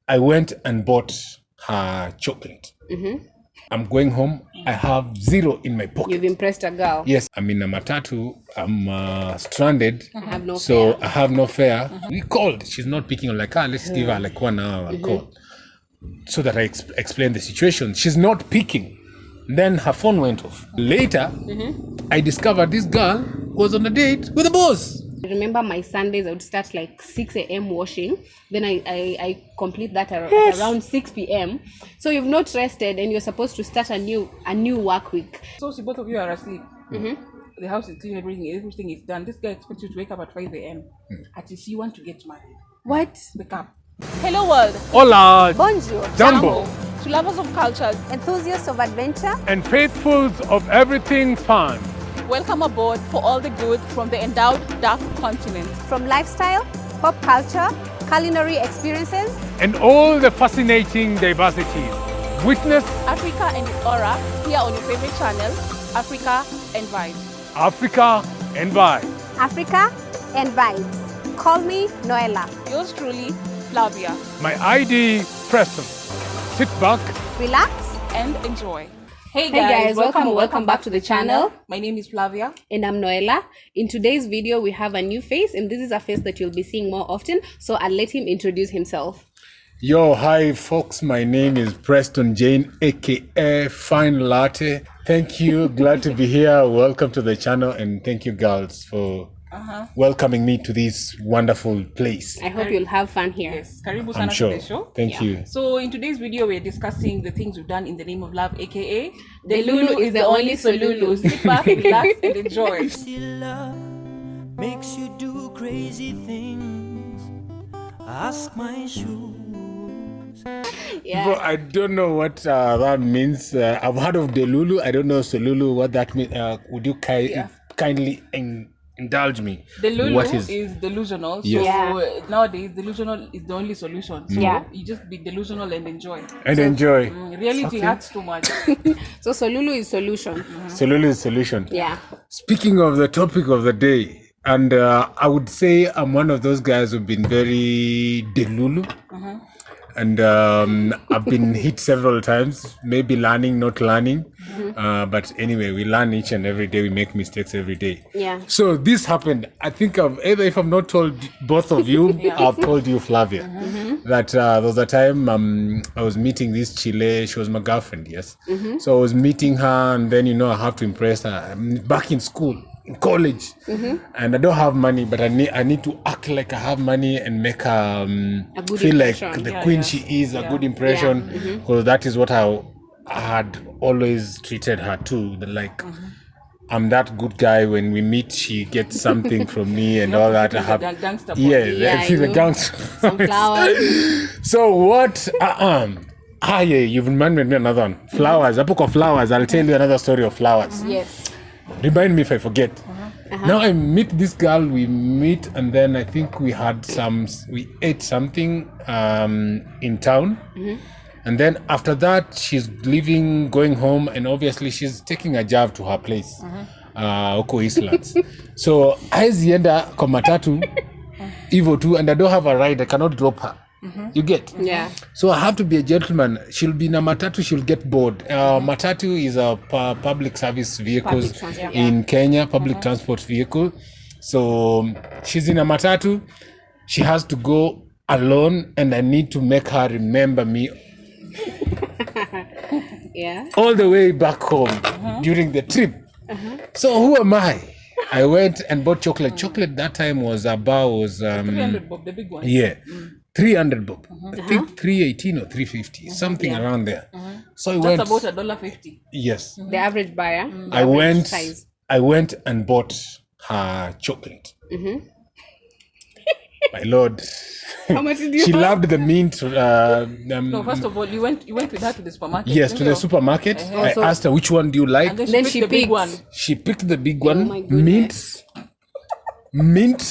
I went and bought her chocolate. I'm going home. I have zero in my pocket. You've impressed a girl. Yes, I'm in a matatu. I'm stranded. I have no So fare. I have no fare. We called. She's not picking. I'm like, let's give her like 1 hour. I'll call. So that I explain the situation. She's not picking. Then her phone went off. Later, I discovered this girl was on a date with a boss. I remember my Sundays, I would start like 6 a.m. washing. Then I complete that at around 6 p.m. So you've not rested and you're supposed to start a new work week. So see, both of you are asleep. The house is clean, everything is done. This guy expects you to wake up at 5 a.m. At least you want to get married. What? Wake up. Hello world. Hola, Bonjour, Jumbo, To lovers of cultures, enthusiasts of adventure. and faithfuls of everything fun. welcome aboard for all the good from the endowed dark continent. From lifestyle, pop culture, culinary experiences, And all the fascinating diversities. Witness Africa and its aura here on your favorite channel, Africa and Vibes. Africa and Vibe. Africa, and vibes. Call me Noella. Yours truly, Flavia, My ID, Preston. Sit back. Relax. and enjoy. Hey guys, welcome back to the channel. My name is Flavia. And I'm Noella. In today's video, we have a new face, and this is a face that you'll be seeing more often. So I'll let him introduce himself. Yo, hi folks. My name is Preston Jane, aka Fine Latte. Thank you. Glad to be here. Welcome to the channel, and thank you, girls, for welcoming me to this wonderful place. I hope you'll have fun here. Yes, Karibu I'm sana sure. to the show. Thank you. So in today's video, we're discussing the things we've done in the name of love, aka The Lulu is the only Solulu. Sit back, relax, and enjoy. Crazy love makes you do crazy things. Ask my shoes. Yeah. Bro, I don't know what that means. I've heard of Delulu. I don't know Solulu, what that means. Would you kindly indulge me? The Lulu What is delusional. Yes. So nowadays, delusional is the only solution. So Yeah. you just be delusional and enjoy. And enjoy. Reality hurts too much. So Solulu is solution. Solulu is solution. Yeah. Speaking of the topic of the day, and I would say I'm one of those guys who've been very delulu. And I've been hit several times, maybe learning, not learning. But anyway, we learn each and every day. We make mistakes every day. Yeah. So this happened. I think either if I've not told both of you, I've told you, Flavia, that there was a time I was meeting this Chile. She was my girlfriend, yes. So I was meeting her, and then, I have to impress her. I'm back in school, in college, and I don't have money, but I need to act like I have money and make her good feel like impression. the queen she is, a good impression, because that is what I had always treated her too. Like, I'm that good guy. When we meet, she gets something from me and all that. I have, gangster boy. Yeah, she's I a know. gangster. Some flowers. So what? Yeah, you've reminded me another one. Flowers. A book of flowers. I'll tell you another story of flowers. Yes. Remind me if I forget. Now I meet this girl. We meet, and then I think we ate something in town. And then after that, she's leaving, going home, and obviously she's taking a job to her place, Oko Islands. So I zienda kwa matatu, Evo too, and I don't have a ride. I cannot drop her. You get? Yeah. So I have to be a gentleman. She'll be in a matatu, she'll get bored. Matatu is a public service vehicle Public transport, in Kenya, public transport vehicle. So she's in a matatu, she has to go alone, and I need to make her remember me Yeah. all the way back home during the trip. So who am I? I went and bought chocolate. Chocolate that time was 300 bob, the big one. yeah, 300 bob. I think 318 or 350, something around there. So I went. That's about $1.50. Yes, The average buyer. the I average went. size. I went and bought her chocolate. My lord, How much did you she have? loved the mint. No, first of all, you went with her to the supermarket. Yes, to the didn't you? supermarket. I asked her, which one do you like? And then, Then she she picked the big picked. one. She picked the big one, my goodness. mint.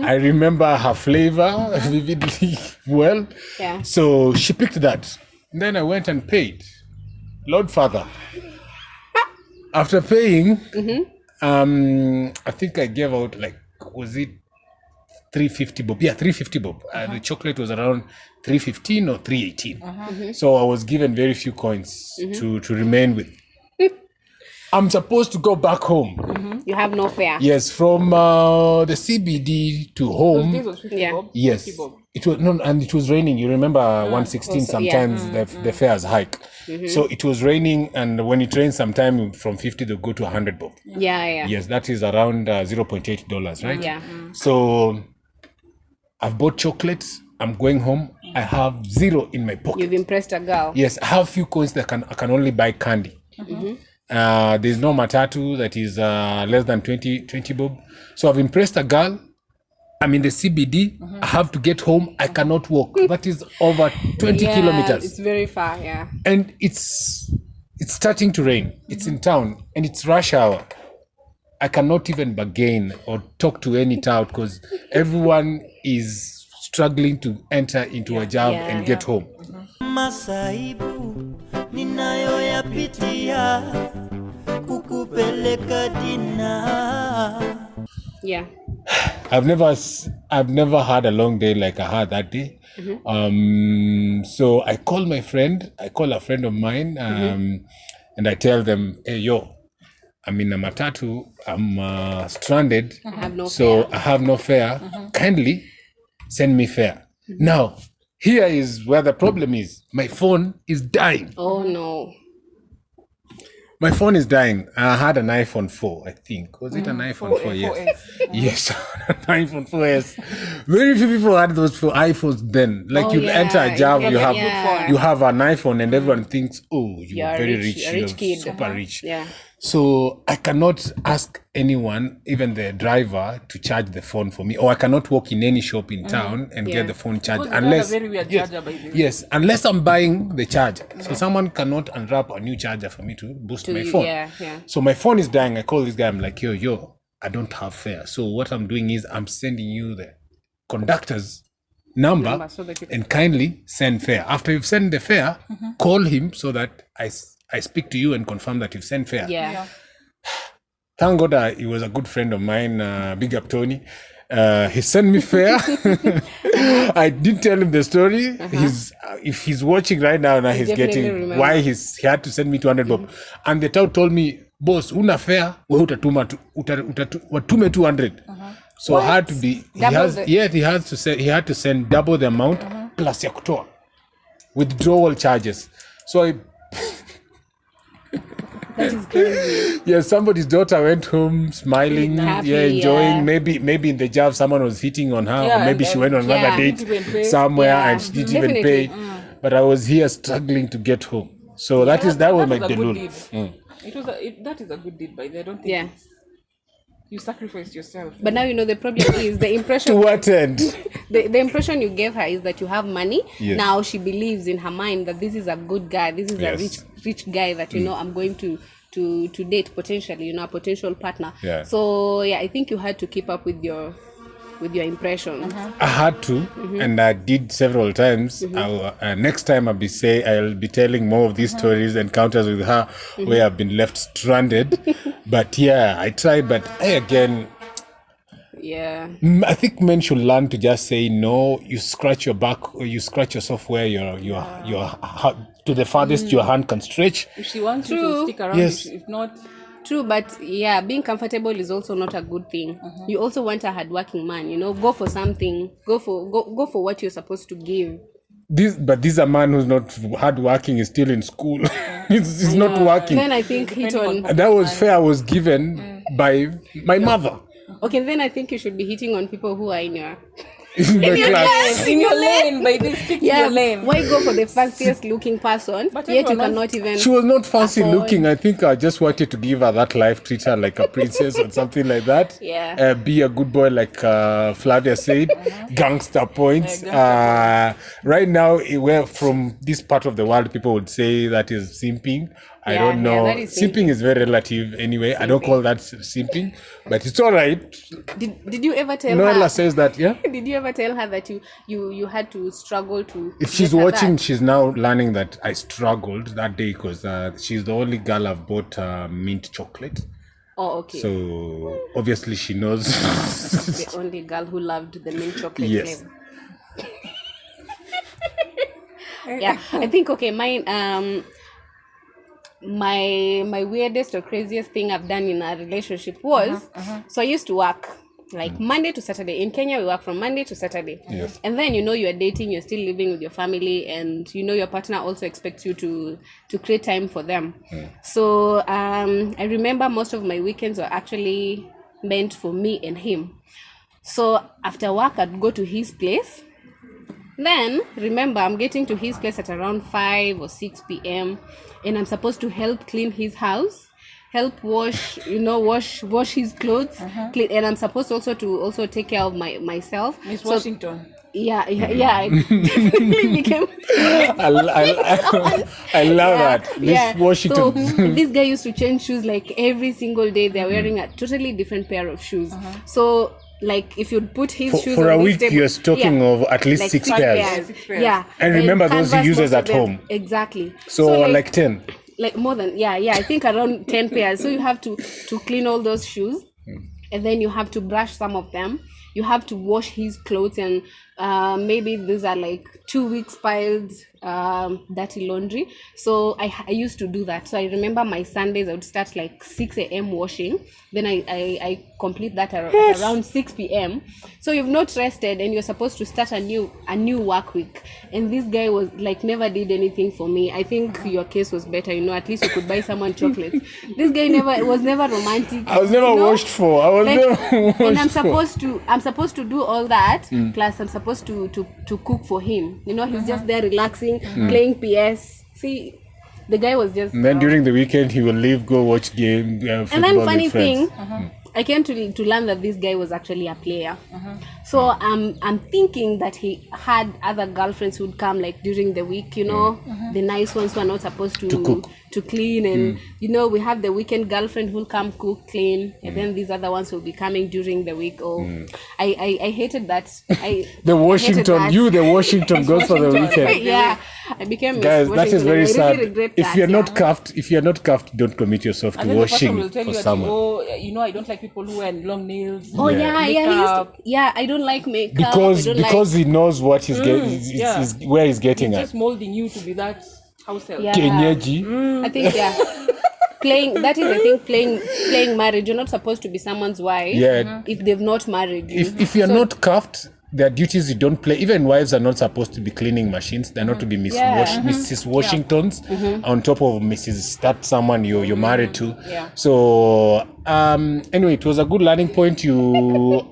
I remember her flavor vividly well. Yeah. So she picked that. Then I went and paid. Lord Father. After paying, I think I gave out, like, was it 350 bob. Yeah, 350 bob. The chocolate was around 315 or 318. So I was given very few coins to remain with. I'm supposed to go back home. You have no fare. Yes, from the CBD to home. This was 50 Yeah. bob. Yes, 50 bob. it was no, and it was raining. You remember 116. Also, yeah. Sometimes the fares hike. So it was raining, and when it rains, sometime from 50 they go to 100 bob. Yeah. Yes, that is around $0.8, right? Yeah. So I've bought chocolates. I'm going home. I have zero in my pocket. You've impressed a girl. Yes, I have few coins that I can only buy candy. There's no matatu that is less than 20 bob. So I've impressed a girl. I'm in the CBD. I have to get home. I cannot walk. That is over 20 Yeah, kilometers. it's very far. Yeah. And it's starting to rain. It's in town and it's rush hour. I cannot even bargain or talk to any tout because everyone is struggling to enter into a job and get home. Masaibu ninayoyapitia kukupeleka dina. Yeah. I've never had a long day like I had that day. So I call a friend of mine, and I tell them, hey, yo, I'm in a matatu, I'm stranded, I have no so fare. I have no fare. Kindly send me fare. Now, here is where the problem is. My phone is dying. Oh no. My phone is dying. I had an iPhone 4, I think. Was it an iPhone 4? Yes. 4S. Yes, an iPhone 4S. Very few people had those for iPhones then. Like Oh, you yeah. enter a job, You you have have a good phone. you have an iPhone, and everyone thinks, oh, you're very rich, a rich you're kid. super rich. Yeah. So I cannot ask anyone, even the driver, to charge the phone for me, or I cannot walk in any shop in town and Yeah. get the phone charged Because they have unless a very weird yes, charger, by the way. yes, unless I'm buying the charger. So someone cannot unwrap a new charger for me to boost my phone. Yeah. So my phone is dying. I call this guy. I'm like, yo, I don't have fare. So what I'm doing is I'm sending you the conductor's number So that you can and kindly send fare. After you've sent the fare, call him so that I speak to you and confirm that you've sent fare. Yeah. Thank God he was a good friend of mine, big up Tony. He sent me fare. I did tell him the story. If he's watching right now, he's definitely getting remember. why he had to send me 200 bob. And the tout told me, boss, una fare, we watume 200. So I had to be. He had to send double the amount plus ya kutoa withdrawal charges. So I. That is crazy. Yeah, somebody's daughter went home smiling, Happy, enjoying. yeah. Maybe in the job someone was hitting on her, Yeah, or maybe and she went on yeah. another Didn't even date pay. somewhere Yeah, and she didn't even definitely. pay. But I was here struggling to get home. So that was my a good delul. deed. That is a good deed, by the way. I don't think Yeah. you sacrificed yourself. But now you know the problem is the To impression what end? the impression you gave her is that you have money. Yes. Now she believes in her mind that this is a good guy, this is Yes. a rich guy that I'm going to date potentially, a potential partner. Yeah. So yeah, I think you had to keep up with your impressions. I had to, and I did several times. Next time I'll be telling more of these stories, encounters with her, where I've been left stranded. But yeah, I tried, but Yeah. I think men should learn to just say no. You scratch your back, or you scratch yourself where your to the farthest your hand can stretch. If she wants you True. to stick around, Yes. if not, True, but yeah, being comfortable is also not a good thing. You also want a hardworking man, go for something, go for what you're supposed to give. This a man who's not hardworking, is still in school. he's not working. Then I think hit on. And that was fair. I was given by my mother Okay, then I think you should be hitting on people who are in your in my class. in your lane, by this, stick to your lane. Why go for the fanciest looking person But yet you everyone cannot even She was not fancy afford. looking. I think I just wanted to give her that life, treat her like a princess or something like that. Yeah. Be a good boy, like Flavia said. Gangster points. Right now, where from this part of the world, people would say that is simping. I Yeah, don't know. that is Simping is very relative anyway. I don't call that simping, but it's all right. Did you ever tell Noella her says that, yeah. did you ever tell her that you had to struggle to If she's get her watching, that? she's now learning that I struggled that day because she's the only girl I've bought mint chocolate. Oh, okay. So obviously she knows. The only girl who loved the mint chocolate Yes. flavor. Yeah, I think okay. Mine, my weirdest or craziest thing I've done in a relationship was so I used to work like Monday to Saturday. In Kenya, we work from Monday to Saturday. Yes. And then you're dating, you're still living with your family, and your partner also expects you to create time for them. So I remember most of my weekends were actually meant for me and him. So after work, I'd go to his place. Then remember, I'm getting to his place at around 5 or 6 p.m. and I'm supposed to help clean his house, help wash his clothes, clean, and I'm supposed also to take care of myself. Miss So- Washington. Yeah. I definitely became. I love that. This Washington. So this guy used to change shoes like every single day. They're wearing a totally different pair of shoes. So like if you put his shoes for on a this week, table- you're talking of at least like 6 pairs. pairs. 6 pairs. Yeah. And remember, those he Canvas, uses most of at them. home. Exactly. So like 10. Like more than I think around 10 pairs. So you have to clean all those shoes, and then you have to brush some of them. You have to wash his clothes, and maybe these are like 2 weeks piled dirty laundry. So I used to do that. So I remember my Sundays I would start like 6 a.m. washing, then I complete that around 6 p.m. So you've not rested and you're supposed to start a new work week, and this guy was like never did anything for me. I think your case was better, at least you could buy someone chocolates. This guy was never romantic. I was never washed for. I was never washed And I'm for. supposed to do all that, plus I'm supposed to cook for him. He's just there relaxing, playing PS. See, the guy was just. And then during the weekend, he will leave, go watch game, football And then funny with friends. thing, I came to learn that this guy was actually a player. So I'm thinking that he had other girlfriends who would come like during the week, the nice ones who are not supposed to cook. to clean, and we have the weekend girlfriend who'll come cook, clean, and then these other ones will be coming during the week. I hated that. The Washington, the Washington goes for the weekend. Yeah, I became Miss Guys, that is Washington, very and I sad. really regret If that, you're not cuffed, don't commit yourself to And then the person will washing tell for you that, someone. I don't like people who wear long nails. Oh yeah, he used makeup. to, I don't like makeup. I don't Because he knows what he's getting, yeah. where he's getting He's at. just molding you to be that house help. Yeah. Kenyeji. I think playing marriage. You're not supposed to be someone's wife if they've not married you. If you're not cuffed, there are duties you don't play. Even wives are not supposed to be cleaning machines. They're not to be Mrs. Washingtons on top of Mrs. That someone you're married to. Yeah. So anyway, it was a good learning point.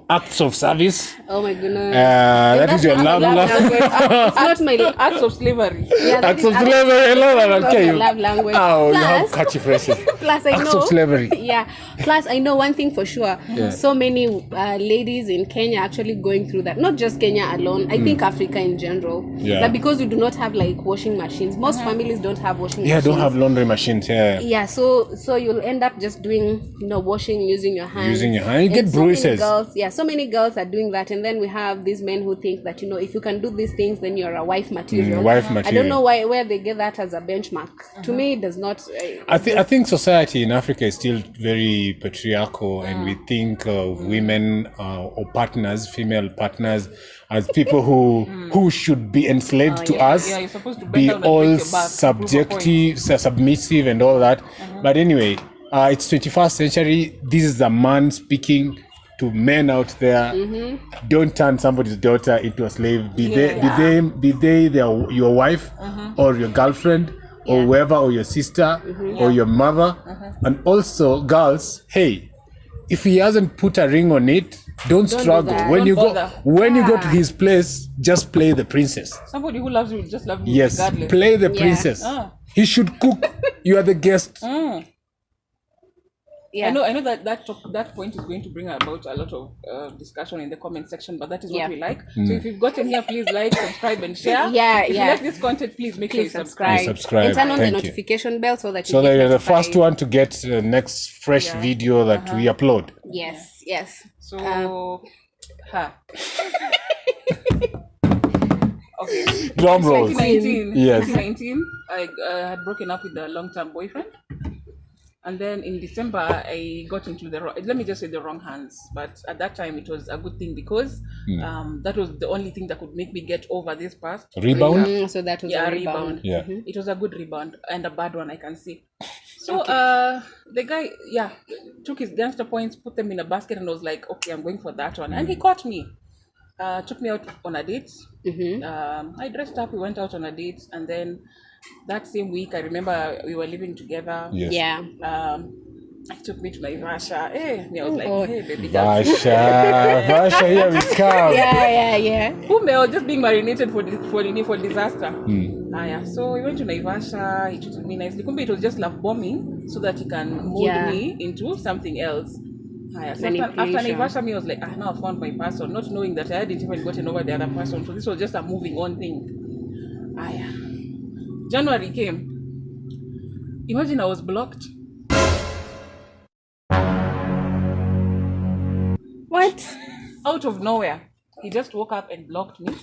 Acts of service. Oh my goodness. That is your love language. It's not my Acts of slavery. Acts of slavery. I love that. Not Okay, my love language. Oh, you have Plus- catchy phrases. Plus, I Acts know. of slavery. Yeah. Plus, I know one thing for sure. So many ladies in Kenya actually going through that. Not just Kenya alone. I think Africa in general. Yeah. That because we do not have like washing machines. Most families don't have washing machines. Yeah, don't have laundry machines. Yeah. Yeah, so you'll end up just doing, washing using your hands. Using your hand. You get And so many bruises. girls, so many girls are doing that, and then we have these men who think that if you can do these things, then you're a wife material. Wife I material. don't know where they get that as a benchmark. To me, it does not. I think society in Africa is still very patriarchal, and we think of women or partners, female partners, as people who should be enslaved to us, Yeah, you're supposed to bend be down and all break your back to prove a point. submissive, and all that. But anyway, it's 21st century. This is a man speaking to men out there. Don't turn somebody's daughter into a slave. Be they your wife or your girlfriend or whoever, or your sister or your mother. And also, girls, hey, if he hasn't put a ring on it, don't struggle. that. When Don't you bother. go to his place, just play the princess. Somebody who loves you will just love you Yes, regardless. play the princess. He should cook. You are the guest. Yeah. I know that point is going to bring about a lot of discussion in the comment section, but that is what we like. So if you've gotten here, please like, subscribe, and share. If you like this content, please make sure you Please subscribe. subscribe. And turn on the Thank you. notification bell so that So you that get you're the notified. first one to get the next fresh video that we upload. Yes. So, okay. Drum rolls. 2019. Yes. 2019, I had broken up with a long-term boyfriend. And then in December, I got into the wrong hands. But at that time, it was a good thing because that was the only thing that could make me get over this past. Rebound? So that was a rebound. Yeah. It was a good rebound and a bad one, I can see. So the guy, took his gangster points, put them in a basket, and was like, okay, I'm going for that one. And he caught me. Took me out on a date. I dressed up, we went out on a date, and then that same week, I remember we were living together. Yes. Yeah. He took me to Naivasha. I was like, hey, baby. Vasha, here we come. Yeah. Whom I was just being marinated for disaster. So we went to Naivasha. He treated me nicely. Kumbe it was just love bombing so that he can mold me into something else. So after Naivasha, I was like, now I found my person, not knowing that I hadn't even gotten over the other person. So this was just a moving on thing. January came. Imagine I was blocked. What? Out of nowhere. He just woke up and blocked me.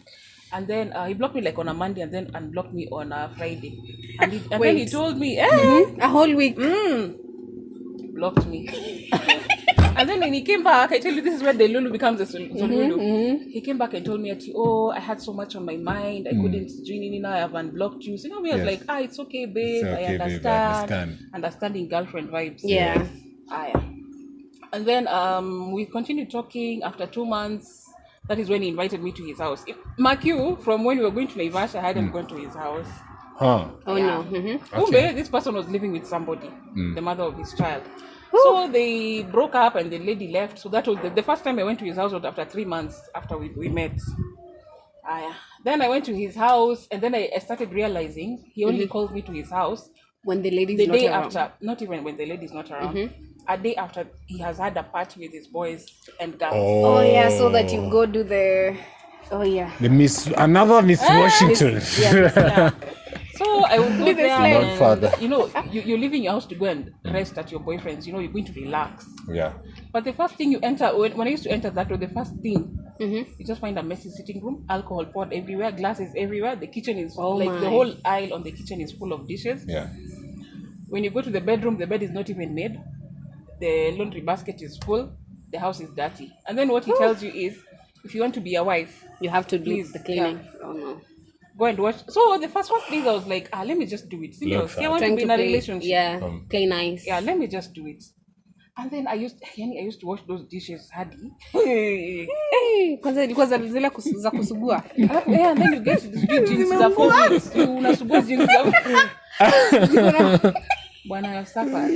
And then he blocked me like on a Monday and then unblocked me on a Friday. And then he told me, a whole week. Blocked me. And then when he came back, I tell you, this is where the Lulu becomes a Lulu. He came back and told me, I had so much on my mind. I couldn't join in. I have unblocked you. So I was like, it's okay, babe. It's okay, I understand. babe, I understand. Understanding girlfriend vibes. Yeah. And then we continued talking. After 2 months, that is when he invited me to his house. Mark you, from when we were going to Naivasha, I hadn't gone to his house. Oh no. Okay. This person was living with somebody, the mother of his child. So they broke up and the lady left. So that was the first time I went to his house was after 3 months after we met. Then I went to his house and then I started realizing he only calls me to his house when the lady the day after, not even when the lady is not around. A day after he has had a party with his boys and girls. Oh yeah, so that you go do the another Miss Washington. So I would go there and, you leave in your house to go and rest at your boyfriend's, you're going to relax. Yeah. But the first thing you enter, when I used to enter that door, the first thing, you just find a messy sitting room, alcohol poured everywhere, glasses everywhere, the kitchen is the whole aisle on the kitchen is full of dishes. Yeah. When you go to the bedroom, the bed is not even made. The laundry basket is full. The house is dirty. And then what he tells you is, if you want to be a wife, you have to do the cleaning. Yeah. Oh no. Go and watch. So the first days I was like, let me just do it. Serious. I want to be in a relationship. Yeah, play nice. Yeah, let me just do it. And then I used to wash those dishes hadi. Kwanza ilikuwa zile za kusugua. And then you get the jeans za 4 weeks. Unasugua jeans za Bwana suffer.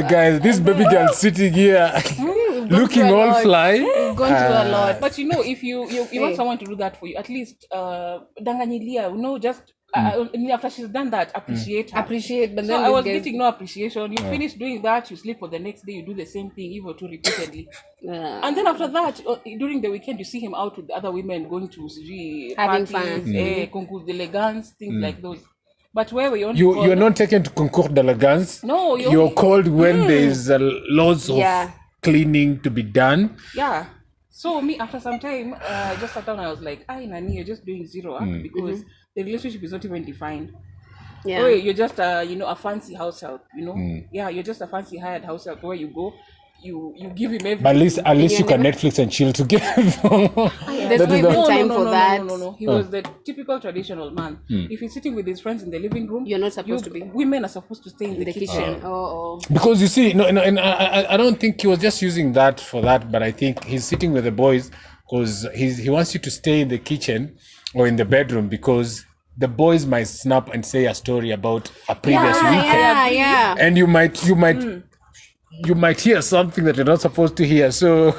Guys, this baby girl sitting here looking all fly. We've gone through a lot. But if you want someone to do that for you, at least danganyilia, just after she's done that, appreciate her. But then so I was getting no appreciation. You finish doing that, you sleep for the next day, you do the same thing, even too repeatedly. And then after that, during the weekend, you see him out with other women going to having parties, concours d'elegance, things like those. But where were you're not taken to concours d'elegance. No, you're called when there is lots of cleaning to be done. Yeah. So me, after some time, I just sat down and I was like, Nani, you're just doing zero because the relationship is not even defined. Yeah. Oh, you're just a fancy house help, Yeah, you're just a fancy hired house help where you go. You give him everything. But at least you can Netflix and chill together. There's no even time for that. No. He was the typical traditional man. If he's sitting with his friends in the living room, you're not supposed to be. Women are supposed to stay in the kitchen. Because you see, I don't think he was just using that for that, but I think he's sitting with the boys because he wants you to stay in the kitchen or in the bedroom because the boys might snap and say a story about a previous weekend. Yeah. And you might hear something that you're not supposed to hear. So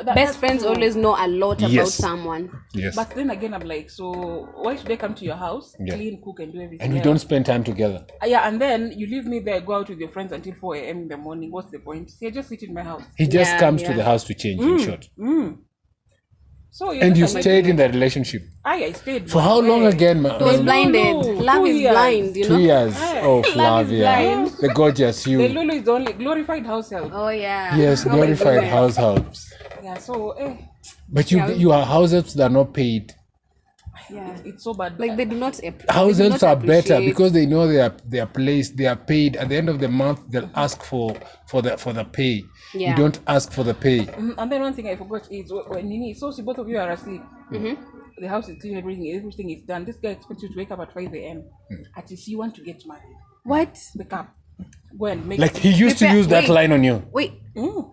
best friends always know a lot about someone. Yes. But then again, I'm like, so why should they come to your house, clean, cook, and do everything? And you don't spend time together. And then you leave me there, go out with your friends until 4 a.m. in the morning. What's the point? See, just sit in my house. He just comes to the house to change, in short. So and you stayed in the relationship? I stayed. For how long again, man? It was blinded. Love is blind, 2 years. Oh, Flavia. The gorgeous you. The Lulu is only glorified house help. Oh, yeah. Yes, glorified house helps. Yeah, so, But you are house helps that are not paid. Yeah. it's so bad. Like they do not House they do helps not are better appreciate- because they know they are placed, they are paid at the end of the month. They'll ask for the pay. Yeah. You don't ask for the pay. And then one thing I forgot is when Nini, so see both of you are asleep. The house is clean, everything is done. This guy expects you to wake up at 5 a.m. At least you want to get married. What? Wake up. Go and make Like he used to Prepare- use that wait. line on you. Wait.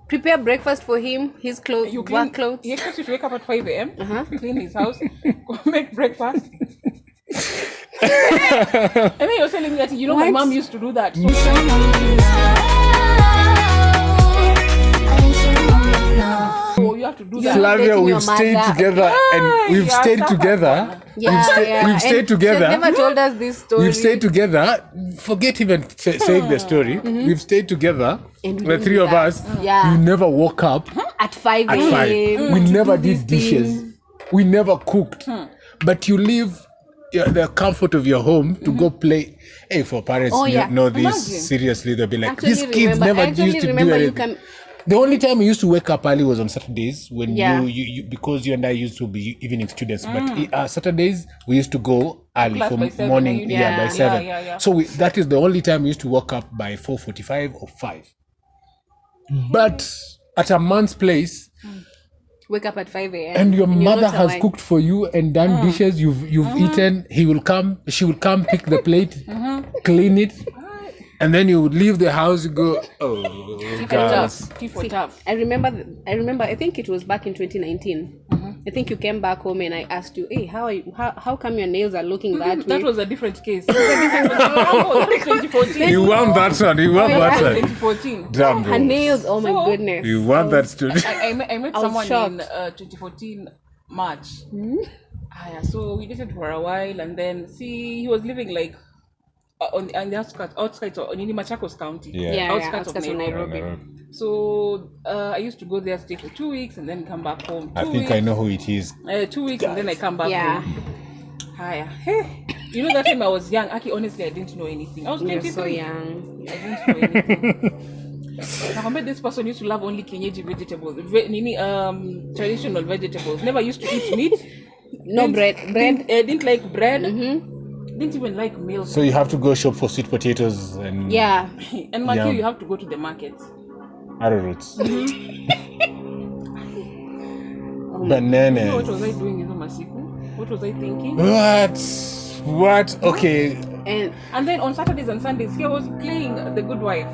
Prepare breakfast for him, his clothes, you clean, work clothes. He expects you to wake up at 5 a.m. Clean his house, go make breakfast. And then you're telling me that my mom used to do that. So you have to do that. Flavia, dating we've your stayed mother. together and we've yeah, stayed stop together. Yeah, We've And stayed she together. has never told us this story. We've stayed together. Forget even saying the story. We've stayed together. And we The don't three do of that. us. Yeah. We never woke up at 5 at a.m. 5. We to never do did these dishes. things. We never cooked. But you leave the comfort of your home to go play. Hey, for parents, Oh, yeah. know this Imagine. seriously. They'll be like, Actually these kids never used to do remember you anything. can. The only time we used to wake up early was on Saturdays when Yeah. you because you and I used to be evening students. But Saturdays we used to go early Class for by 7, morning. and Yeah, Yeah. by Yeah, 7. yeah. So that is the only time we used to wake up by 4:45 or 5. But at a man's place, Wake up at 5 a.m. and your you're mother not has awake. cooked for you and done dishes, you've eaten, she will come pick the plate, clean it, and then you would leave the house, you go, oh girls. Tea for tough. I remember. I think it was back in 2019. I think you came back home and I asked you, "Hey, how are you? How come your nails are looking that way?" That was a different case. That was 2014. You want that one, you want yeah. that one. 2014. Damn, Her bro. nails. Oh my So- goodness. You want that story. I met I was someone in shocked. 2014 March. Yeah, so we dated for a while, and then he was living like on the outskirts of in Machakos County, Yeah, outskirts of outskirts of Nairobi. Nairobi. So I used to go there, stay for 2 weeks, and then come back home. I think I know who it is. 2 weeks, and then I come back Yeah. home. Hiya. Hey, that time I was young. Actually, honestly, I didn't know anything. I was You're 23. so young. I didn't know anything. Now, compared this person used to love only Kenyeji vegetables, traditional vegetables. Never used to eat meat. No bread. Didn't like bread. Didn't even like milk. So you have to go shop for sweet potatoes and Yeah. And Matthew, Yum. you have to go to the market. arrowroots. What Bananas. was I doing, Masiku? What was I thinking? What? Okay. And then on Saturdays and Sundays, he was playing The Good Wife.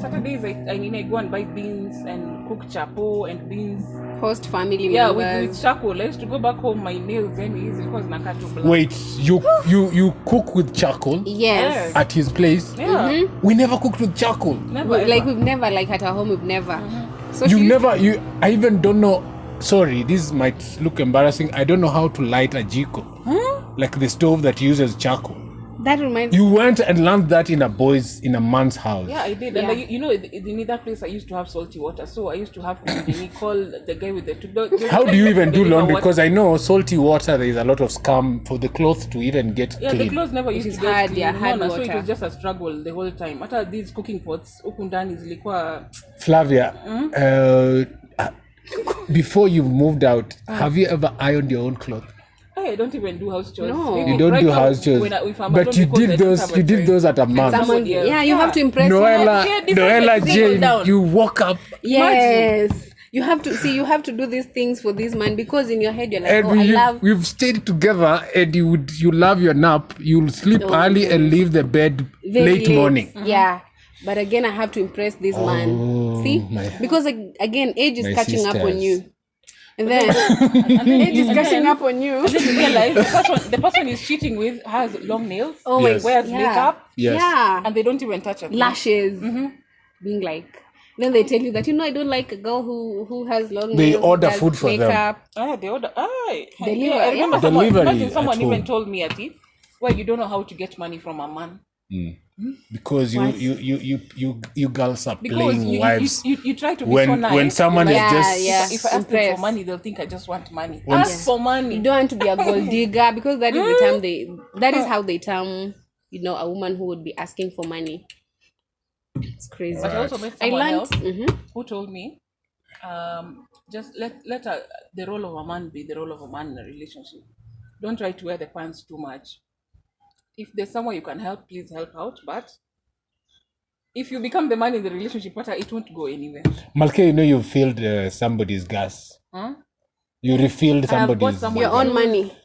Saturdays, I go and buy beans and cook chapo and beans. Host family Yeah, members. with charcoal. I used to go back home, my nails and easy because nakatu black. Wait, you cook with charcoal Yes. at his place? Yeah. We never cooked with charcoal. Never, Like ever. we've never at our home we've never. So she You used never I even don't know. Sorry, this might look embarrassing. I don't know how to light a jiko. Like the stove that uses charcoal. that reminds You went and learned that in a man's house. Yeah, I did. Yeah. And in that place, I used to have salty water. So I used to have to call the guy with the How do you even do the laundry? water. Because I know salty water, there is a lot of scum for the clothes to even get Yeah, the clean. clothes never used is to get hard, clean. yeah, hard So it water. was just a struggle the whole time. After these cooking pots, ukundani zilikuwa. Flavia, before you moved out, have you ever ironed your own clothes? I don't even do house chores. No. Maybe You don't right do now, house chores, if I'm but alone you because I did don't those. have a You did choice. those at a month. someone. Somebody else. Yeah, you have to impress Noella, Yeah, this Noella is like single Jane, down. you woke up Yes. You have to see. You have to do these things for this man because in your head you're like, and oh, I love. we've stayed together, and you love your nap. You'll sleep Oh, early and leave the bed very late morning. Yeah. But again, I have to impress this man. See, because again, age is My catching up on sisters. you, and then age is catching up on you. Then you realize the person is cheating with has long nails, Oh Yes. my, wears yeah. makeup, Yes. Yeah, and they don't even touch it. lashes, being like. Then they tell you that I don't like a girl who has long They nails. who order does food for them. makeup. They order. Deliver, Yeah, I remember yeah. someone, Delivery imagine someone at even home. told me at it, well, you don't know how to get money from a man. Because you girls are Because playing wives. you try to be so nice. when someone is Yeah, just yeah. If I ask them Impress. for money, they'll think I just want money. When Ask for You money. don't want to be a gold digger because that is the term that is how they term a woman who would be asking for money. It's crazy. But I also met I someone learned. else who told me, just let the role of a man be the role of a man in a relationship. don't try to wear the pants too much. If there's someone you can help, please help out. But if you become the man in the relationship, it won't go anywhere. Malke, you know you filled somebody's gas. Huh? You refilled I have bought somebody's. someone Your own money.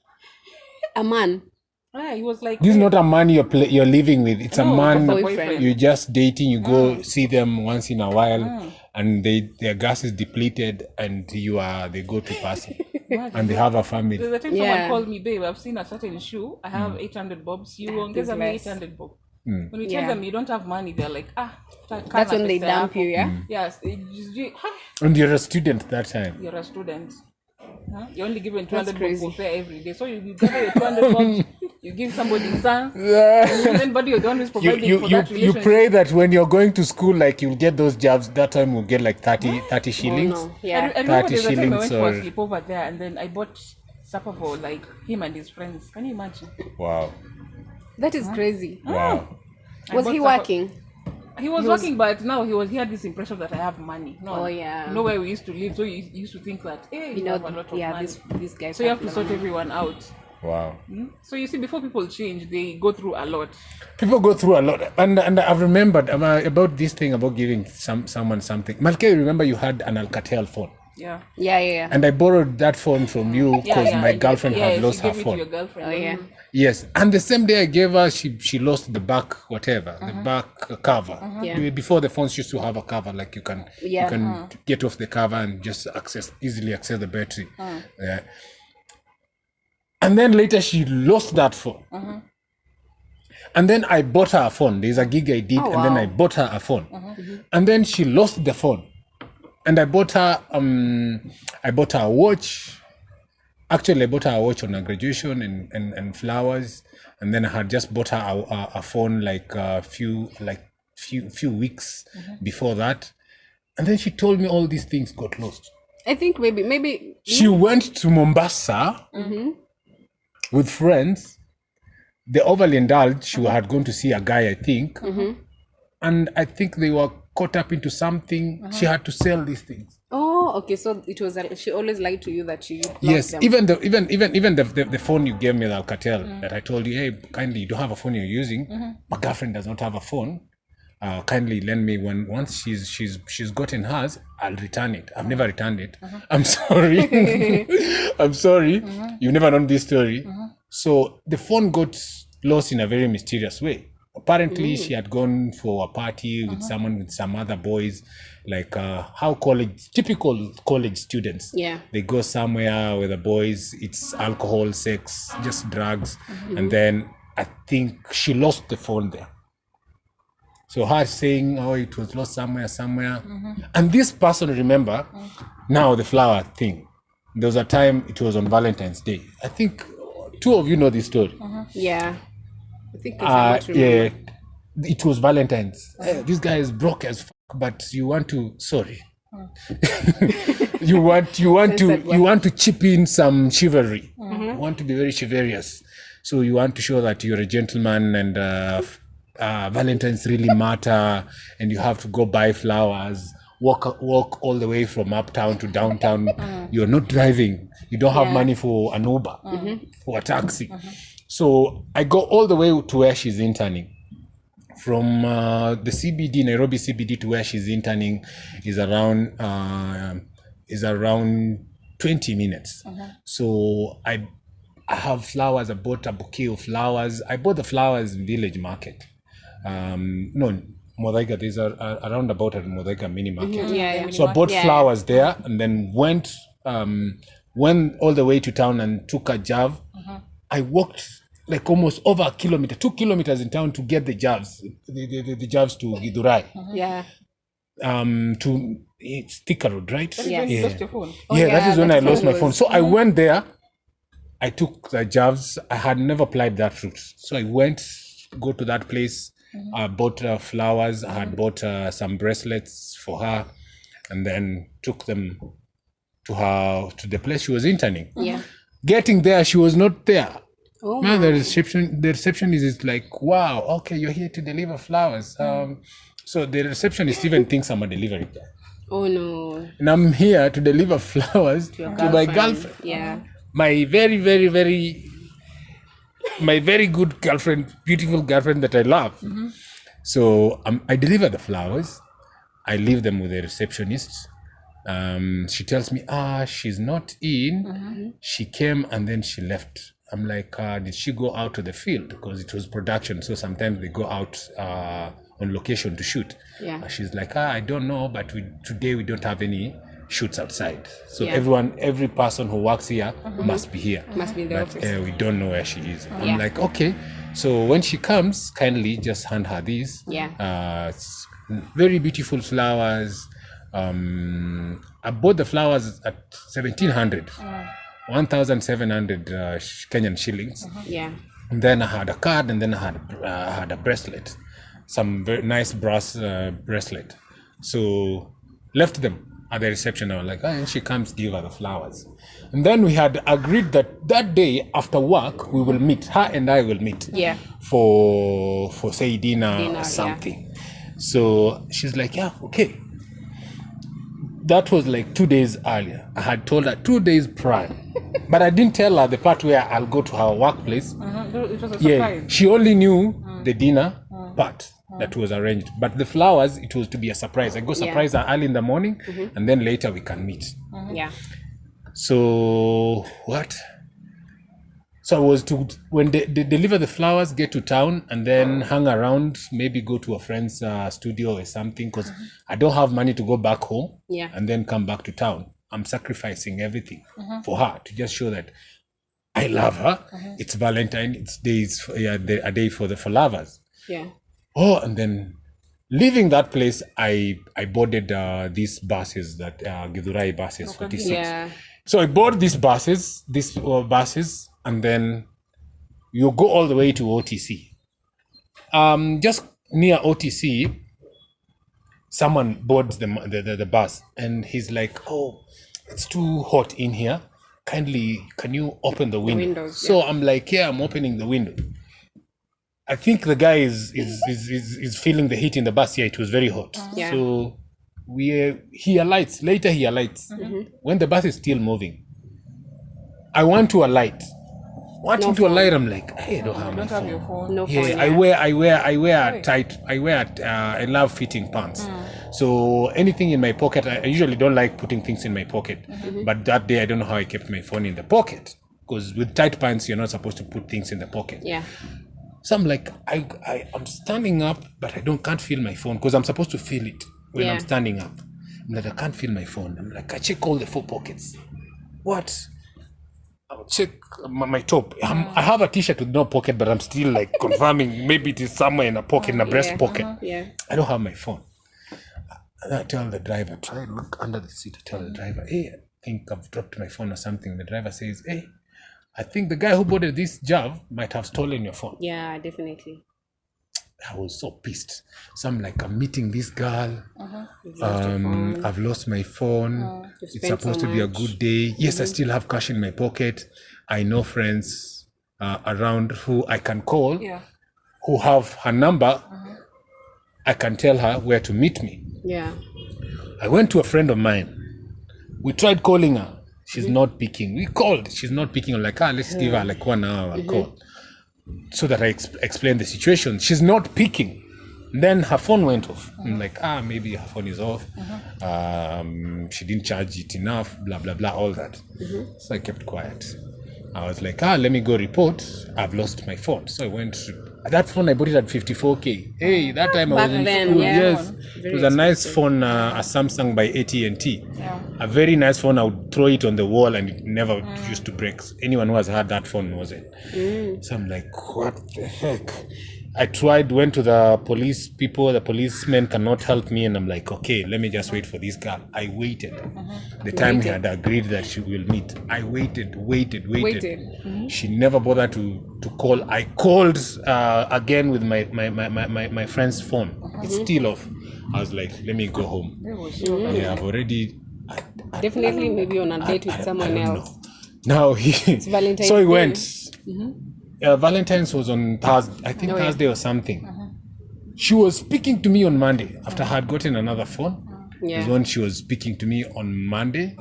A man. He was like, This is not a man you're living with. It's a No, man it's a boyfriend. you're just dating. You go see them once in a while, and their gas is depleted, and they go to pass it, and they have a family. There's a time Yeah. someone called me, babe, I've seen a certain shoe. I have 800 bobs. You ongeza me less. 800 bob. When you tell Yeah. them you don't have money, they're like, That's when they dump you, yeah? Yes, And you're a student that time. you're a student. Huh? You're only given That's 200 crazy. bob for fare every day. So you gather your 200 bobs, you give somebody some, and then buddy, you're the one who's providing for that You relationship. pray that when you're going to school, like you'll get those jobs. That time we'll get like 30 shillings. Oh, no. I Yeah. remember 30 there's a time I shillings went for a or- sleepover there, and then I bought supper for like him and his friends. Can you imagine? Wow. That is crazy. Wow. Was bought he supper- working? He was working, but now he had this impression that I have money. No, Oh, yeah. know where we used to live, so you used to think that, hey, you have a lot of money. These guys. So you have to sort everyone out. Wow. So you see, before people change, they go through a lot. People go through a lot, and I've remembered about this thing about giving someone something. Malke, remember you had an Alcatel phone, Yeah. Yeah. and I borrowed that phone from you because my girlfriend yeah, had lost she her gave it to phone. your girlfriend. Oh, yeah. Yes, and the same day I gave her, she lost the back whatever, the back cover. Yeah. Before the phones used to have a cover, like you can get off the cover and just easily access the battery. Yeah. And then later she lost that phone. And then I bought her a phone. There's a gig I did, and then I bought her a phone. And then she lost the phone. And I bought her a watch. Actually, I bought her a watch on her graduation and flowers. And then I had just bought her a phone like a few weeks before that. And then she told me all these things got lost. I think maybe She went to Mombasa with friends. They overly indulged. She had gone to see a guy, I think. And I think they were caught up into something. She had to sell these things. Oh, okay. So it was she always lied to you that she lost Yes, them. even the phone you gave me, the Alcatel, that I told you, hey, kindly, you don't have a phone you're using. My girlfriend does not have a phone. Kindly lend me one. Once she's gotten hers, I'll return it. I've never returned it. I'm sorry. I'm sorry. You've never known this story. So the phone got lost in a very mysterious way. Apparently, she had gone for a party with some other boys, like typical college students. Yeah. They go somewhere with the boys, it's alcohol, sex, just drugs. And then I think she lost the phone there. So her saying, oh, it was lost somewhere. And this person, remember, now the flower thing. There was a time, it was on Valentine's Day. I think two of you know this story. Yeah. I think it's hard to remember. Yeah, it was Valentine's. This guy is broke as fuck, but you want to, sorry. you want to chip in some chivalry. You want to be very chivalrous. So you want to show that you're a gentleman and Valentine's really matter, and you have to go buy flowers, walk all the way from uptown to downtown. You're not driving. You don't have money for an Uber, for a taxi. So I go all the way to where she's interning. From the CBD, Nairobi CBD, to where she's interning is around 20 minutes. So I have flowers. I bought a bouquet of flowers. I bought the flowers in Village Market. No, Muthaiga. There's a roundabout at Muthaiga mini market. Yeah. So I bought flowers there, and then went all the way to town and took a jav. I walked like almost over a kilometer, 2 kilometers in town to get the javs, the javs to Githurai. Yeah. It's Thika Road, right? That's when you lost your phone. That is when I that lost my phone phone. was- So I went there. I took the javs. I had never applied that route. So I go to that place. I bought flowers. I had bought some bracelets for her, and then took them to the place she was interning. Yeah. Getting there, she was not there. Oh, Man, the receptionist is like, wow, okay, you're here to deliver flowers. So the receptionist even thinks I'm a delivery guy. Oh no. And I'm here to deliver flowers to my girlfriend. Yeah. My very, very, very my very good girlfriend, beautiful girlfriend that I love. So I deliver the flowers. I leave them with the receptionist. She tells me, she's not in. She came and then she left. I'm like, did she go out to the field? Because it was production. So sometimes they go out on location to shoot. Yeah. She's like, I don't know, but today we don't have any shoots outside. So Yeah. every person who works here must be here. Must be in the But office. we don't know where she is. I'm Yeah. like, okay. So when she comes, kindly just hand her these. Yeah. It's very beautiful flowers. I bought the flowers at 1,700, 1,700 Kenyan shillings. Yeah. And then I had a card, and then I had a bracelet, some very nice brass bracelet. So left them at the reception. I was like, and she comes, give her the flowers. And then we had agreed that day after work we will meet. Her and I will meet. Yeah. For say dinner Dinner, or something. So she's like, yeah, okay. That was like 2 days earlier. I had told her 2 days prior, but I didn't tell her the part where I'll go to her workplace. It was a Yeah, surprise. she only knew the dinner part that was arranged, but the flowers, it was to be a surprise. I go surprise her early in the morning, and then later we can meet. Yeah. So what? So I was to, when they deliver the flowers, get to town and then hang around, maybe go to a friend's studio or something, because I don't have money to go back home Yeah. and then come back to town. I'm sacrificing everything for her to just show that I love her. It's Valentine. It's days, a day for lovers. Yeah. Oh, and then leaving that place, I boarded these buses, that Githurai buses, 46. Yeah. So I bought these buses, and then you go all the way to OTC. Just near OTC, someone boards the bus, and he's like, "Oh, it's too hot in here. Kindly, can you open the window?" windows, So I'm like, "Yeah, I'm opening the window." I think the guy is feeling the heat in the bus. Yeah, it was very hot. Yeah. So he alights. Later he alights. When the bus is still moving, I want to alight. Wanting to alight, I'm like, hey, I don't have my Don't have phone. your phone. No Yeah, phone. I love fitting pants. So anything in my pocket, I usually don't like putting things in my pocket. But that day, I don't know how I kept my phone in the pocket. Because with tight pants, you're not supposed to put things in the pocket. Yeah. So I'm like, I'm standing up, but I can't feel my phone, because I'm supposed to feel it when I'm Yeah. standing up. I'm like, I can't feel my phone. I'm like, I check all the 4 pockets. What? I'll check my top. I have a t-shirt with no pocket, but I'm still like confirming maybe it is somewhere in a pocket, in a breast pocket. Yeah. I don't have my phone. And I tell the driver, try and look under the seat. I tell the driver, hey, I think I've dropped my phone or something. The driver says, hey, I think the guy who boarded this Jav might have stolen your phone. Yeah, definitely. I was so pissed. So I'm like, I'm meeting this girl. You've lost your phone. I've lost my phone. You've It's spent supposed so to be a much. good day. Yes, I still have cash in my pocket. I know friends around who I can call, Yeah. who have her number. I can tell her where to meet me. Yeah. I went to a friend of mine. We tried calling her. She's not picking. We called. She's not picking. I'm like, let's give her like 1 hour. I'll call. So that I explain the situation. She's not picking. Then her phone went off. I'm like, maybe her phone is off. She didn't charge it enough, blah, blah, blah, all that. So I kept quiet. I was like, let me go report. I've lost my phone. So I went that phone, I bought it at 54K. Hey, that time I Back was in then, school. yeah. Yes. It was a nice phone, a Samsung by AT&T. Yeah. A very nice phone. I would throw it on the wall and it never used to break. Anyone who has had that phone knows it. So I'm like, what the heck? I tried, went to the police people. The policemen cannot help me. And I'm like, okay, let me just wait for this girl. I waited. The time we had agreed that she will meet. I waited. She never bothered to call. I called again with my friend's phone. It's still off. I was like, let me go home. Yeah, I've already... Definitely maybe on a date with someone else. Now Valentine's so he Day. went. Valentine's was on Thursday, I think Thursday or something. She was speaking to me on Monday after I had gotten another phone. Yeah. Is when she was speaking to me on Monday.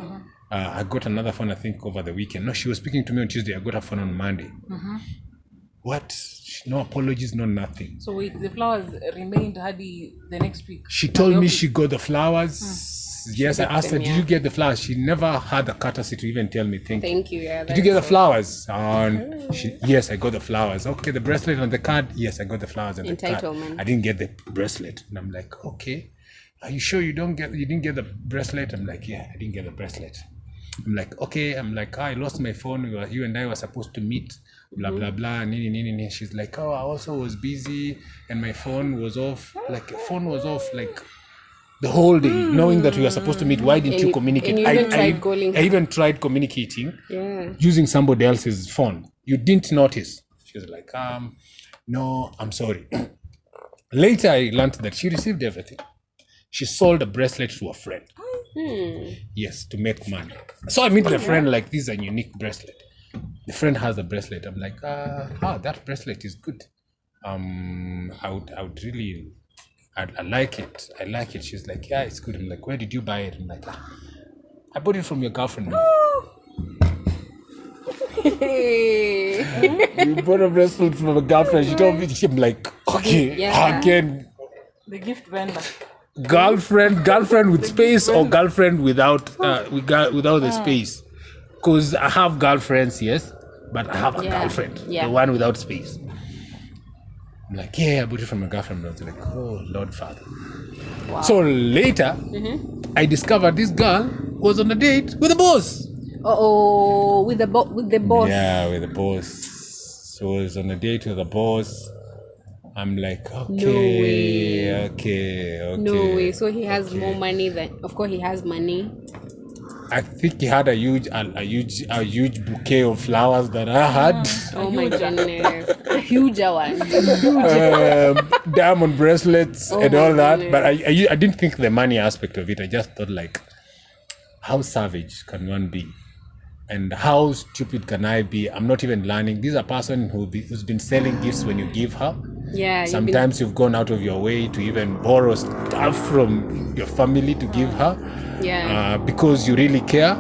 I got another phone, I think, over the weekend. No, she was speaking to me on Tuesday. I got her phone on Monday. What? No apologies, no nothing. So wait, the flowers remained Hadi the next week. She told me she got the flowers. Yes, I asked her, them, did you get the flowers? She never had the courtesy to even tell me thank you. Thank you. Yeah. Did you get the flowers? And yes, I got the flowers. Okay, the bracelet and the card. Yes, I got the flowers and the card. Entitlement. I didn't get the bracelet. And I'm like, okay, are you sure you didn't get the bracelet? I'm like, yeah, I didn't get the bracelet. I'm like, okay. I'm like, I lost my phone. You and I were supposed to meet. Blah blah blah. Nini. She's like, oh, I also was busy and my phone was off. Like, phone was off like the whole day, knowing that we were supposed to meet. Why didn't you communicate? And you even tried calling I even tried communicating Yeah. using somebody else's phone. You didn't notice. She was like, no, I'm sorry. Later, I learned that she received everything. She sold a bracelet to a friend. Yes, to make money. So I meet the friend like, this is a unique bracelet. The friend has a bracelet. I'm like, that bracelet is good. I would really, I like it. I like it. She's like, yeah, it's good. I'm like, where did you buy it? I'm like, I bought it from your girlfriend. You bought a bracelet from a girlfriend. She told me, I'm like, okay, Yeah. again, The gift vendor. girlfriend with space or girlfriend without the space? Because I have girlfriends, yes, but I have a girlfriend, Yeah. the one without space. I'm like, yeah, I bought it from my girlfriend. I was like, oh, Lord Father. Wow. So later, I discovered this girl was on a date with the boss. With the boss. Yeah, with the boss. So I was on a date with the boss. I'm like, okay. No way. So he has more money than. Of course, he has money. I think he had a huge bouquet of flowers that I had. Oh my goodness, a huge one. Diamond bracelets and my all that. goodness. But I didn't think the money aspect of it. I just thought like, how savage can one be? And how stupid can I be? I'm not even learning. This is a person who's been selling gifts when you give her. Yeah. Sometimes you've gone out of your way to even borrow stuff from your family to give her. Yeah. Because you really care.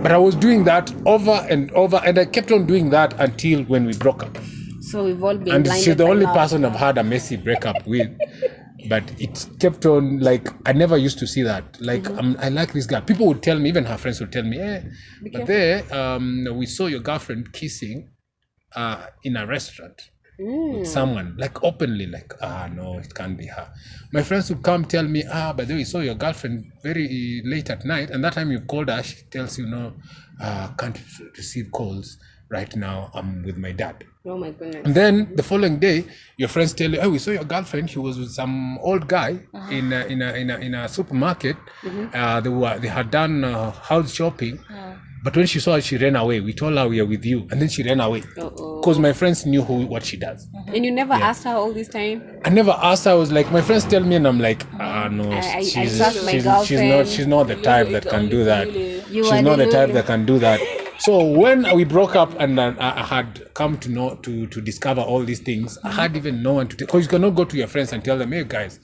But I was doing that over and over, and I kept on doing that until when we broke up. So we've all been And blinded she's the by only love. person I've had a messy breakup with. But it kept on, like, I never used to see that. Like, I like this guy. People would tell me, even her friends would tell me, but there, we saw your girlfriend kissing in a restaurant with someone, like openly, like, no, it can't be her. My friends would come tell me, by the way, we saw your girlfriend very late at night, and that time you called her, she tells you, no, can't receive calls right now. I'm with my dad. Oh my goodness. And then the following day, your friends tell you, we saw your girlfriend. She was with some old guy in a supermarket. They had done house shopping. But when she saw it, she ran away. We told her we are with you, and then she ran away because my friends knew what she does. And you never asked her all this time? I never asked her. I was like, my friends tell me, and I'm like, no, I she's trust my not girlfriend. she's not the type that can do that. You She's are not the type delulu. that can do that. So when we broke up and I had come to know to discover all these things, I had even no one to tell, because you cannot go to your friends and tell them, hey guys,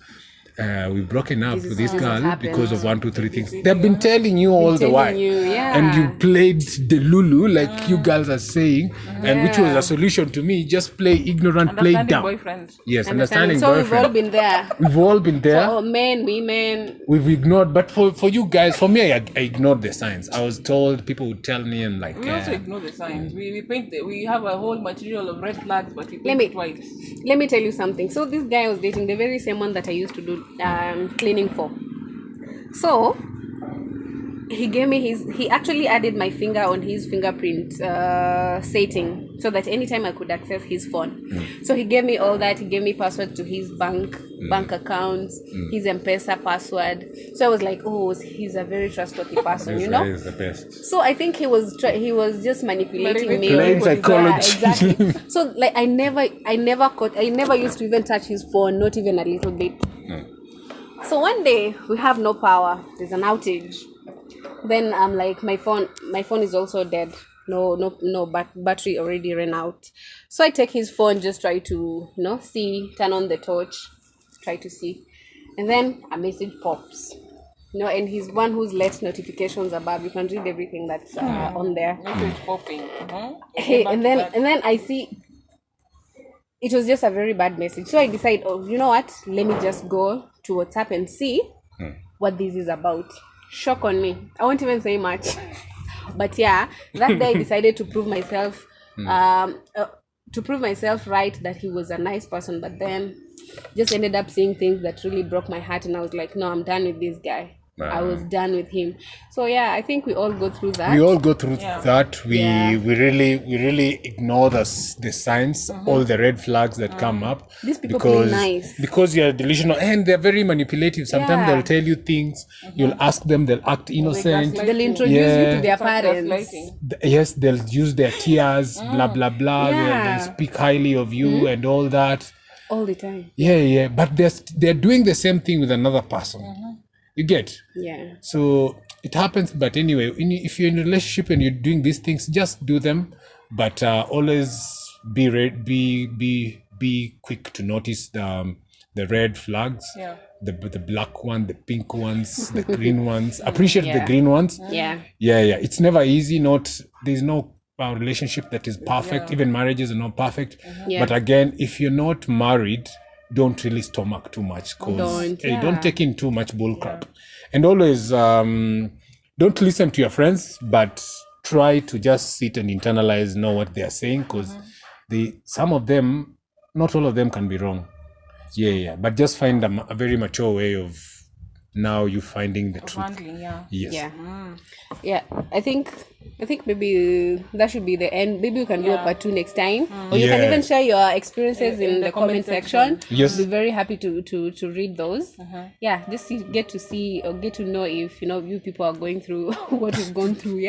we've broken up with this girl happened. because of 1, 2, 3 things. They've been telling you all the telling while, you, yeah. and you played the Lulu like you girls are saying, and which was a solution to me. Just play ignorant, play Understanding dumb. boyfriends. Yes, understanding So we've all boyfriend. been there. We've all been there. Oh, men, women. We've ignored, but for you guys, for me, I ignored the signs. I was told, people would tell me, and like, We also ignore the signs. We paint we have a whole material of red flags, but we paint me- it white. Let me tell you something. So this guy I was dating, the very same one that I used to do cleaning for. So he gave me he actually added my finger on his fingerprint setting so that anytime I could access his phone. So he gave me all that. He gave me password to his bank accounts, his M-Pesa password. So I was like, oh, he's a very trustworthy person, you know. is the best. So I think he was just manipulating me. Playing psychology. Yeah, exactly. So like I never used to even touch his phone, not even a little bit. So one day we have no power. There's an outage. Then I'm like, my phone is also dead. No, battery already ran out. So I take his phone, just try to turn on the torch, try to see, and then a message pops. And he's one who's let notifications above. You can read everything that's on there. Message popping. Hey, and then I see it was just a very bad message. So I decided, oh, you know what? Let me just go to WhatsApp and see what this is about. Shock on me. I won't even say much. But yeah, that day I decided to prove myself, right that he was a nice person. But then just ended up seeing things that really broke my heart, and I was like, no, I'm done with this guy. I was done with him. So yeah, I think we all go through that. We all go through that. We really ignore the signs, all the red flags that come up. These people play nice. Because you're delusional and they're very manipulative. Sometimes they'll tell you things. You'll ask them. They'll act innocent. gaslight. They'll introduce you to their parents. Gaslighting. Yes, they'll use their tears. Blah blah blah. Yeah. They'll speak highly of you and all that. All the time. Yeah. But they're doing the same thing with another person. You get. Yeah. So it happens, but anyway, if you're in a relationship and you're doing these things, just do them, but always be quick to notice the red flags, the black one, the pink ones, the green ones. Appreciate the green ones. Yeah. It's never easy. There's no relationship that is perfect. Even marriages are not perfect. But again, if you're not married, don't really stomach too much, because don't take in too much bullcrap. And always don't listen to your friends, but try to just sit and internalize, know what they are saying, because some of them, not all of them can be wrong. But just find a very mature way of now you finding the truth. Handling, Yes. Yeah. I think maybe that should be the end. Maybe we can do a part 2 next time, or you can even share your experiences in the comment section. Yes. We'll be very happy to read those. Just get to know if you people are going through what we've gone through.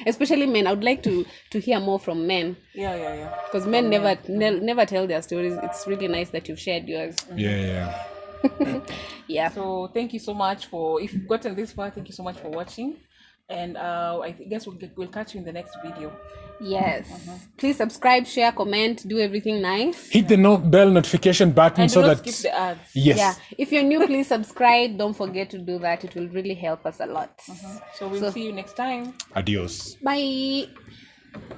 Especially men. I would like to hear more from men. Because men never tell their stories. It's really nice that you've shared yours. So thank you so much if you've gotten this far. Thank you so much for watching, and I guess we'll catch you in the next video. Yes. Please subscribe, share, comment, do everything nice. Hit the bell notification button And so do not that skip the ads. yes. If you're new, please subscribe. Don't forget to do that. It will really help us a lot. So we'll see you next time. Adios. Bye.